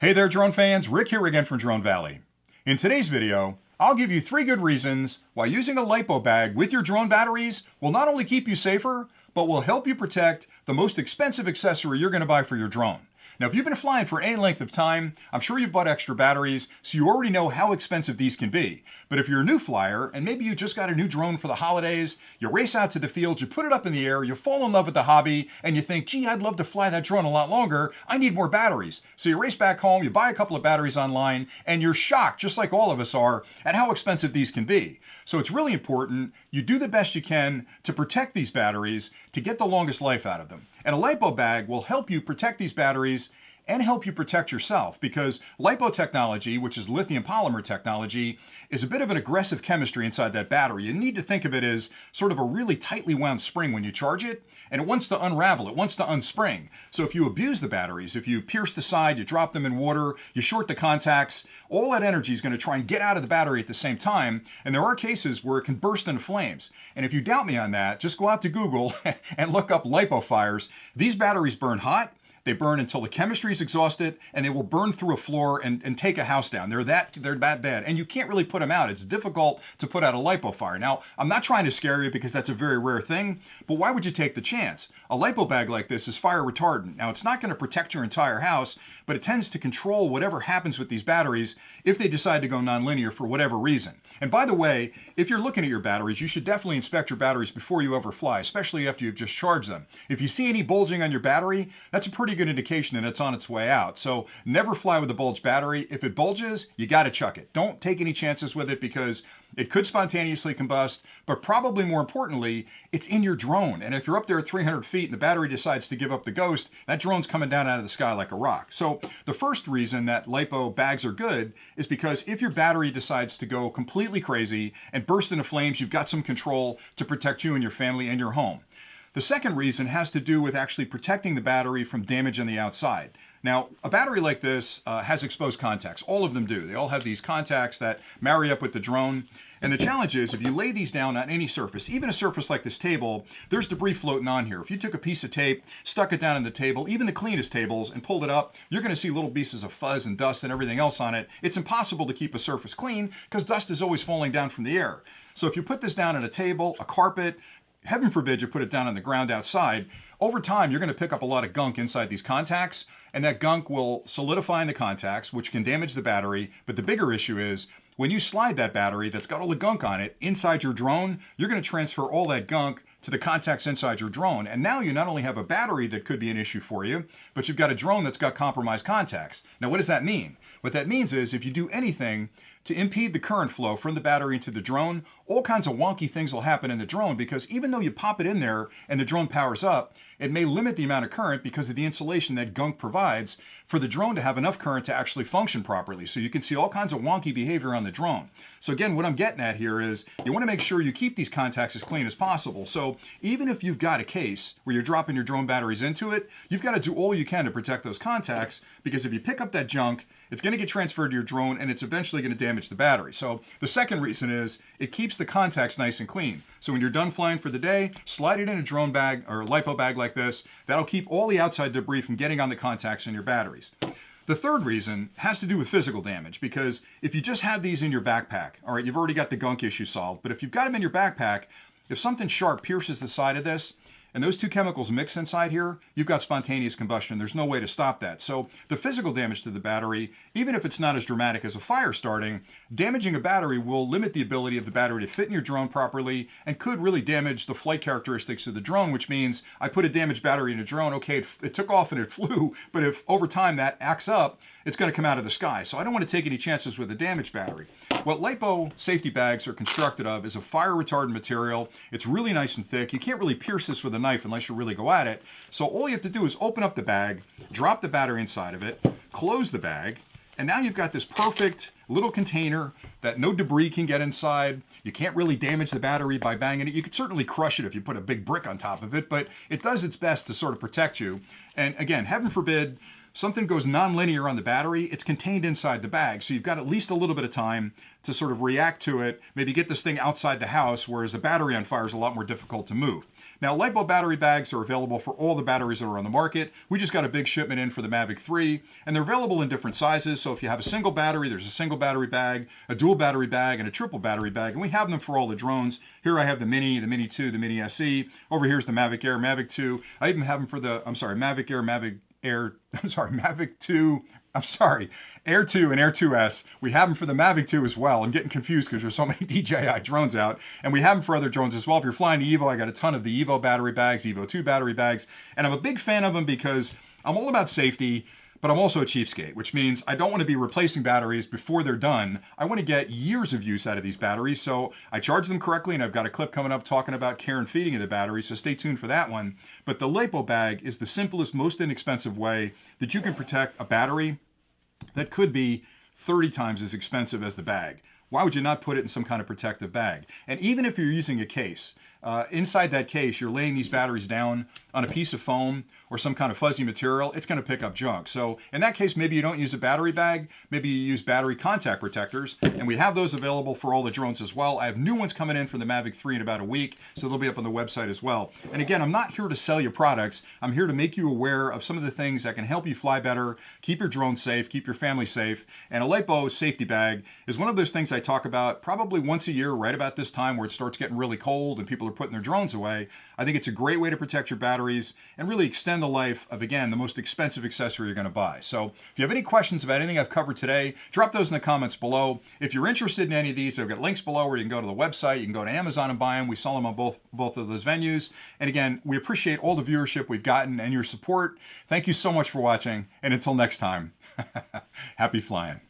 Hey there drone fans, Rick here again from Drone Valley. In today's video, I'll give you 3 good reasons why using a Lipo bag with your drone batteries will not only keep you safer, but will help you protect the most expensive accessory you're going to buy for your drone. Now, if you've been flying for any length of time, I'm sure you've bought extra batteries, so you already know how expensive these can be. But if you're a new flyer, and maybe you just got a new drone for the holidays, you race out to the field, you put it up in the air, you fall in love with the hobby, and you think, gee, I'd love to fly that drone a lot longer, I need more batteries. So you race back home, you buy a couple of batteries online, and you're shocked, just like all of us are, at how expensive these can be. So it's really important you do the best you can to protect these batteries to get the longest life out of them. And a Lipo bag will help you protect these batteries and help you protect yourself, because Lipo technology, which is lithium polymer technology, is a bit of an aggressive chemistry inside that battery. You need to think of it as sort of a really tightly wound spring when you charge it, and it wants to unravel, it wants to unspring. So if you abuse the batteries, if you pierce the side, you drop them in water, you short the contacts, all that energy is going to try and get out of the battery at the same time, and there are cases where it can burst into flames. And if you doubt me on that, just go out to Google and look up Lipo fires. These batteries burn hot. They burn until the chemistry is exhausted, and they will burn through a floor and take a house down. They're that bad, and you can't really put them out. It's difficult to put out a Lipo fire. Now, I'm not trying to scare you because that's a very rare thing, but why would you take the chance? A Lipo bag like this is fire retardant. Now, it's not going to protect your entire house, but it tends to control whatever happens with these batteries if they decide to go nonlinear for whatever reason. And by the way, if you're looking at your batteries, you should definitely inspect your batteries before you ever fly, especially after you've just charged them. If you see any bulging on your battery, that's a pretty good indication that it's on its way out. So never fly with a bulged battery. If it bulges, you got to chuck it. Don't take any chances with it because it could spontaneously combust, but probably more importantly, it's in your drone. And if you're up there at 300 feet and the battery decides to give up the ghost, that drone's coming down out of the sky like a rock. So the first reason that Lipo bags are good is because if your battery decides to go completely crazy and burst into flames, you've got some control to protect you and your family and your home. The second reason has to do with actually protecting the battery from damage on the outside. Now, a battery like this has exposed contacts. All of them do. They all have these contacts that marry up with the drone. And the challenge is, if you lay these down on any surface, even a surface like this table, there's debris floating on here. If you took a piece of tape, stuck it down on the table, even the cleanest tables, and pulled it up, you're going to see little pieces of fuzz and dust and everything else on it. It's impossible to keep a surface clean because dust is always falling down from the air. So if you put this down on a table, a carpet, heaven forbid you put it down on the ground outside, over time you're going to pick up a lot of gunk inside these contacts, and that gunk will solidify in the contacts, which can damage the battery. But the bigger issue is, when you slide that battery that's got all the gunk on it inside your drone, you're going to transfer all that gunk to the contacts inside your drone. And now you not only have a battery that could be an issue for you, but you've got a drone that's got compromised contacts. Now, what does that mean? What that means is if you do anything to impede the current flow from the battery into the drone, all kinds of wonky things will happen in the drone, because even though you pop it in there and the drone powers up, it may limit the amount of current because of the insulation that gunk provides for the drone to have enough current to actually function properly. So you can see all kinds of wonky behavior on the drone. So again, what I'm getting at here is you want to make sure you keep these contacts as clean as possible. So even if you've got a case where you're dropping your drone batteries into it, you've got to do all you can to protect those contacts, because if you pick up that junk, it's going to get transferred to your drone and it's eventually going to damage the battery. So the second reason is it keeps the contacts nice and clean. So when you're done flying for the day, slide it in a drone bag or a Lipo bag like this. That'll keep all the outside debris from getting on the contacts in your batteries. The third reason has to do with physical damage, because if you just have these in your backpack, all right, you've already got the gunk issue solved. But if you've got them in your backpack, if something sharp pierces the side of this, and those two chemicals mix inside here, you've got spontaneous combustion. There's no way to stop that. So the physical damage to the battery, even if it's not as dramatic as a fire starting, damaging a battery will limit the ability of the battery to fit in your drone properly and could really damage the flight characteristics of the drone, which means I put a damaged battery in a drone, okay, it took off and it flew, but if over time that acts up, it's going to come out of the sky. So I don't want to take any chances with a damaged battery. What Lipo safety bags are constructed of is a fire retardant material. It's really nice and thick. You can't really pierce this with a knife unless you really go at it. So all you have to do is open up the bag, drop the battery inside of it, close the bag, and now you've got this perfect little container that no debris can get inside. You can't really damage the battery by banging it. You could certainly crush it if you put a big brick on top of it, but it does its best to sort of protect you. And again, heaven forbid, something goes non-linear on the battery, it's contained inside the bag. So you've got at least a little bit of time to sort of react to it, maybe get this thing outside the house, whereas the battery on fire is a lot more difficult to move. Now, Lipo battery bags are available for all the batteries that are on the market. We just got a big shipment in for the Mavic 3, and they're available in different sizes. So if you have a single battery, there's a single battery bag, a dual battery bag, and a triple battery bag, and we have them for all the drones. Here I have the Mini 2, the Mini SE. Over here's the Mavic Air, Mavic 2. I even have them for the, Mavic Air, Mavic 2, Air 2 and Air 2S. We have them for the Mavic 2 as well. I'm getting confused because there's so many DJI drones out. And we have them for other drones as well. If you're flying the Evo, I got a ton of the Evo battery bags, Evo 2 battery bags. And I'm a big fan of them because I'm all about safety, but I'm also a cheapskate, which means I don't want to be replacing batteries before they're done. I want to get years of use out of these batteries, so I charge them correctly, and I've got a clip coming up talking about care and feeding of the batteries, so stay tuned for that one. But the Lipo bag is the simplest, most inexpensive way that you can protect a battery that could be 30 times as expensive as the bag. Why would you not put it in some kind of protective bag? And even if you're using a case, inside that case, you're laying these batteries down on a piece of foam or some kind of fuzzy material, it's going to pick up junk. So in that case, maybe you don't use a battery bag, maybe you use battery contact protectors, and we have those available for all the drones as well. I have new ones coming in for the Mavic 3 in about a week, so they'll be up on the website as well. And again, I'm not here to sell you products. I'm here to make you aware of some of the things that can help you fly better, keep your drone safe, keep your family safe. And a Lipo safety bag is one of those things I talk about probably once a year, right about this time where it starts getting really cold and people are putting their drones away. I think it's a great way to protect your batteries and really extend the life of, again, the most expensive accessory you're going to buy. So if you have any questions about anything I've covered today, drop those in the comments below. If you're interested in any of these, I've got links below where you can go to the website, you can go to Amazon and buy them. We sell them on both of those venues. And again, we appreciate all the viewership we've gotten and your support. Thank you so much for watching, and until next time, happy flying.